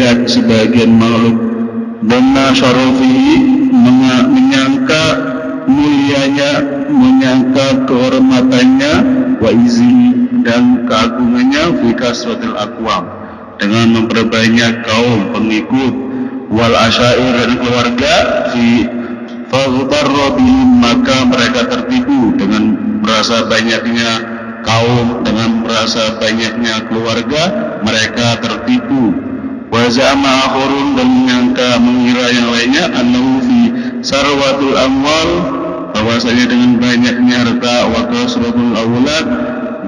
melihat sebagian makhluk dana syarafihi menyangka mulianya, menyangka kehormatannya, wa izi dan keagungannya fi kasratil aqwam dengan memperbanyak kaum pengikut, wal asyair dan keluarga, fi faghtarra bihim maka mereka tertipu dengan merasa banyaknya kaum, dengan merasa banyaknya keluarga mereka tertipu. Wa za'ama akhurun dan menyangka mengira yang lainnya annahu fi sarwatul amwal bahwasanya dengan banyaknya harta, wa kasratul aulad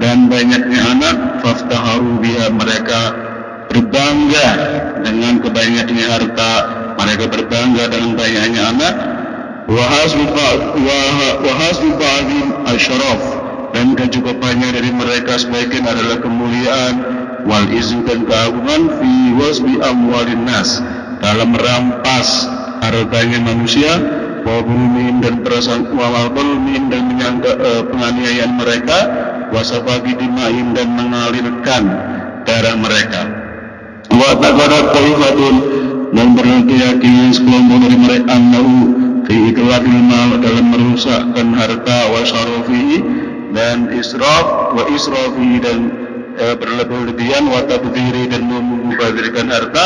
dan banyaknya anak, faftaharu biha mereka berbangga dengan kebanyakannya harta, mereka berbangga dengan banyaknya anak, wa hasbu ba'dhin asyraf dan kecukupannya dari mereka sebagian adalah kemuliaan, wal izzu dan keagungan fi wasbi amwalin nas dalam merampas hartanya manusia, wa bulmin dan perasaan wa bulmin dan menyangka penganiayaan mereka, wasafaki dimain dan mengalirkan darah mereka, wa taqadat taifatun dan berkeyakinan sekelompok dari mereka annahu fi itlaqil mal dalam merusakkan harta, wa syarafihi dan israf, wa israfihi dan berlebih-lebihan, wa tabdziri dan membazirkan harta,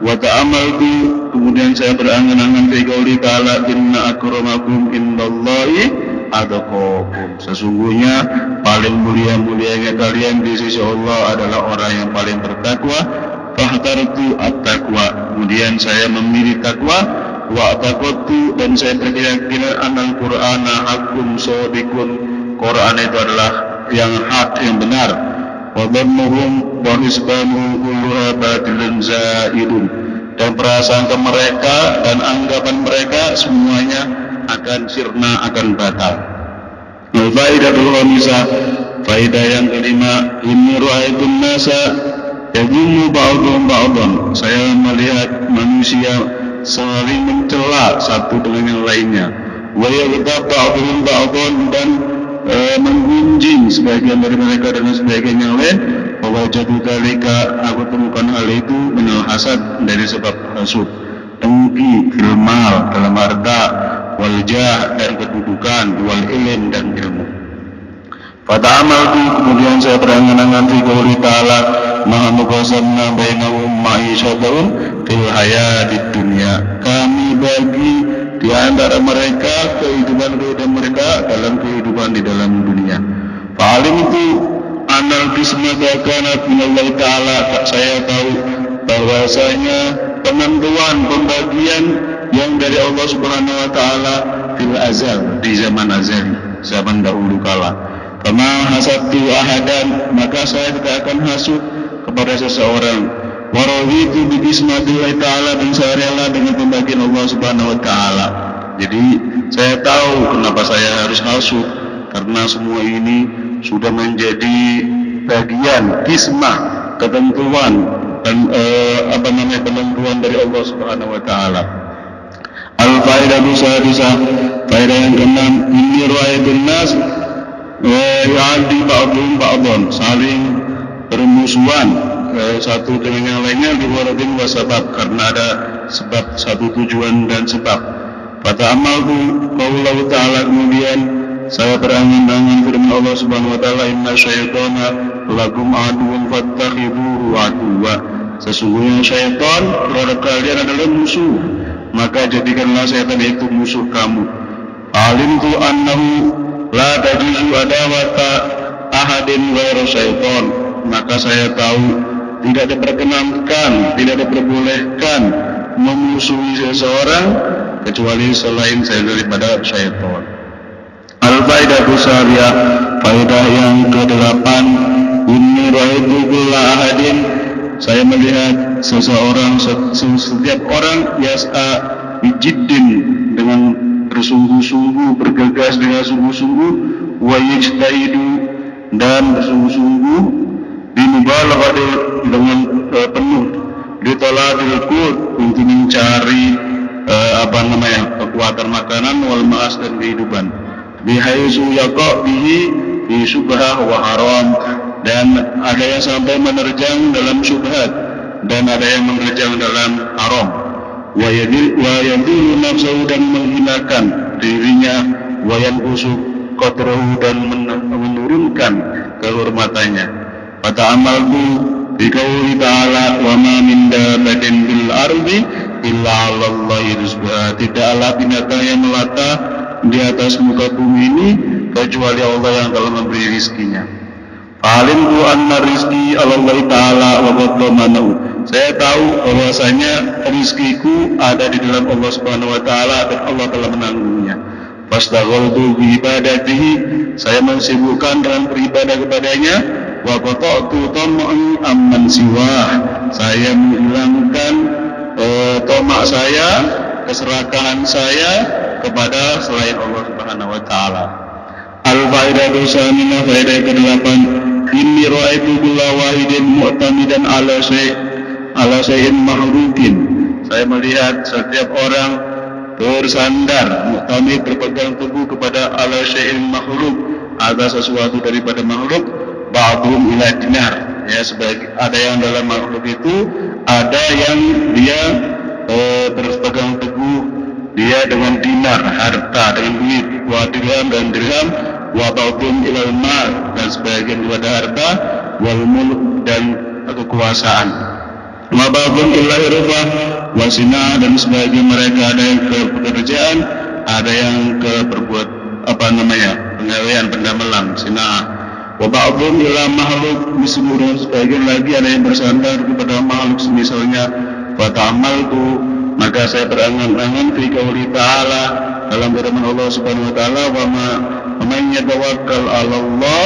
wa ta'amaltu kemudian saya berangan-angan fi qouli ta'ala inna akramakum indallahi atqakum sesungguhnya paling mulianya kalian di sisi Allah adalah orang yang paling bertakwa. Fahtartu at-taqwa kemudian saya memilih takwa, wa taqattu dan saya berkeyakinan anal qur'ana haqqun shadiqun Quran itu adalah yang hak, yang benar. Wa dhannuhum wa hisbanuhum kulluha batilun zaidun dan prasangka mereka dan anggapan mereka semuanya akan sirna, akan batal. Al-faidatul khamisah, faidah yang kelima, inni ra'aitun nasa yajumu ba'dhum ba'dhan saya melihat manusia saling mencela satu dengan yang lainnya, wa yaghtab ba'dhum ba'dhan dan menggunjing sebagian dari mereka dengan sebagian yang lain, bahwa jadi dalika aku temukan hal itu minal hasad dari sebab hasud, dengki fil mal dalam harta, wal jah dan kedudukan, wal ilm dan ilmu. Fata'amaltu kemudian saya berangan-angan fi qouli ta'ala ma muqasamna bainahum ma'isyatahum fil hayatid dunya kami bagi di antara mereka kehidupan mereka dalam kehidupan di dalam dunia. Fa'alim itu anal qismata kanat minallahi ta'ala saya tahu bahwasanya penentuan pembagian yang dari Allah Subhanahu wa taala fil azal di zaman azali, zaman dahulu kala. Fama hasabtu ahadan maka saya tidak akan hasud kepada seseorang. Wa raditu bi qismatillahi ta'ala dan saya rela dengan pembagian Allah Subhanahu wa taala. Jadi saya tahu kenapa saya harus hasud, karena semua ini sudah menjadi bagian kismah, ketentuan dan penentuan dari Allah Subhanahu wa taala. Al-faidatu sadisah, faedah yang keenam, inni ra'aitun nas ya'adi ba'dhum ba'dhan saling bermusuhan satu dengan yang lainnya di waradin wasabab karena ada sebab, satu tujuan dan sebab. Pada amalku qaulahu ta'ala kemudian saya berangan-angan firman Allah Subhanahu wa taala inna syaitana lakum aduwwun fattakhidhuhu aduwwa sesungguhnya syaitan terhadap kalian adalah musuh maka jadikanlah syaitan itu musuh kamu. Alimtu annahu la tajuzu adawata ahadin ghairu syaitan maka saya tahu tidak diperkenankan, tidak diperbolehkan memusuhi seseorang kecuali selain saya daripada syaitan. Al-faidatu syariah, faedah yang ke-8, inni ra'aitu kulla ahadin saya melihat seseorang, setiap orang yas'a bijiddin dengan bersungguh-sungguh, bergegas dengan sungguh-sungguh, wa yajtahidu dan bersungguh-sungguh dimubalaghati dengan penuh ditolakil qut untuk mencari kekuatan makanan wal ma'as dan kehidupan bihaisu yaqa bihi fi syubhah wa haram dan ada yang sampai menerjang dalam syubhat dan ada yang mengerjakan dalam haram. Wa yadillu nafsahu dan menghinakan dirinya, wa yanqusu qadrahu dan menurunkan kehormatannya. Pada amalku biqauli ta'ala wa ma min dabbatin bil ardi illa 'alallahi rizquha. Tidaklah binatang yang melata di atas muka bumi ini kecuali Allah yang telah memberi rizkinya. Alimtu anna rizki 'alallahi ta'ala wa qadamanahu. Saya tahu bahwasanya rizkiku ada di dalam Allah Subhanahu wa taala dan Allah telah menanggungnya. Fastaghaltu bi ibadatihi, saya mensibukkan dengan beribadah kepadanya. Wa qata'tu tam'i amman siwah, saya menghilangkan tamak saya, keserakahan saya kepada selain Allah Subhanahu wa taala. Al-faidatu tsaminah, faedah ke-8, inni ra'aitu kulla wahidin mu'tamidan ala syai'in mahrukin. Saya melihat setiap orang bersandar, mu'tamid berpegang teguh kepada ala syai'in mahruk, atas sesuatu daripada makhluk, ba'dhum ila dinar. Ya, sebagai ada yang dalam makhluk itu ada yang dia berpegang teguh dia dengan dinar, harta, dengan duit, wa dirham dan dirham, wa ba'dhum ilal mal, dan sebagian kepada harta, wal mulk dan kekuasaan, wa ba'dhum ila irfah wa sinah, dan sebagian mereka ada yang ke pekerjaan, ada yang ke berbuat penggawean, pendamelan, sinah, wa ba'dhum ila makhluk mislu, dan sebagian lagi ada yang bersandar kepada makhluk semisalnya. Wa ta'amaltu, maka saya berangan-angan fi qauli ta'ala, dalam firman Allah Subhanahu wa taala, wa man yatawakkal 'ala Allah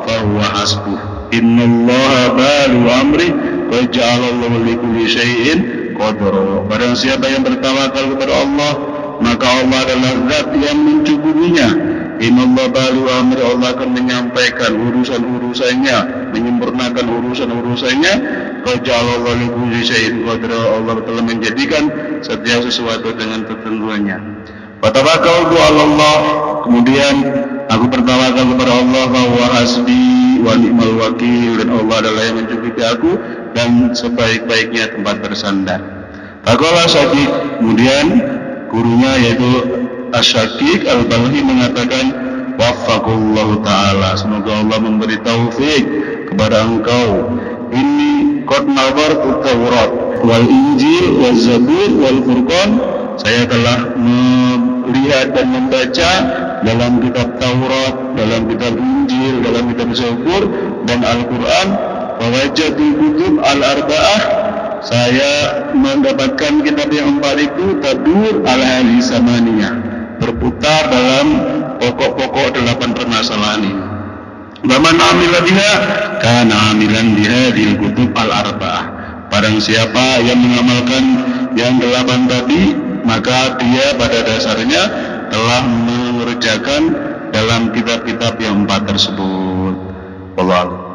fa huwa hasbuh, innallaha balighu amri qad ja'alallahu likulli syai'in qadra. Barang siapa yang bertawakal kepada Allah, maka Allah adalah zat yang mencukupinya. Innallaha balighu amri, Allah akan menyampaikan urusan-urusannya, menyempurnakan urusan-urusannya. Qad ja'alallahu likulli syai'in qadra, Allah telah menjadikan setiap sesuatu dengan ketentuannya. Fatawakkaltu 'ala Allah, kemudian aku bertawakal kepada Allah, wa huwa hasbi wa ni'mal wakil, dan Allah adalah yang mencukupi aku dan sebaik-baiknya tempat bersandar. Faqala Syaqiq, kemudian gurunya yaitu Asy-Syaqiq Al-Balhi mengatakan, waffaqallahu ta'ala, semoga Allah memberi taufik kepada engkau. Ini qad nabartu Taurat wal Injil wal Zabur wal Furqan, saya telah melihat dan membaca dalam kitab Taurat, dalam kitab Injil, dalam kitab Zabur dan Al-Quran. Wa wajadul kutub al-arba'ah, saya mendapatkan kitab yang 4 itu tadur al-hali samaniyah, berputar dalam pokok-pokok 8 permasalahan ini. Baman amila biha kana amilan bihadil kutub al-arba'ah, barang siapa yang mengamalkan yang 8 tadi, maka dia pada dasarnya telah mengerjakan dalam kitab-kitab yang 4 tersebut. Wallahu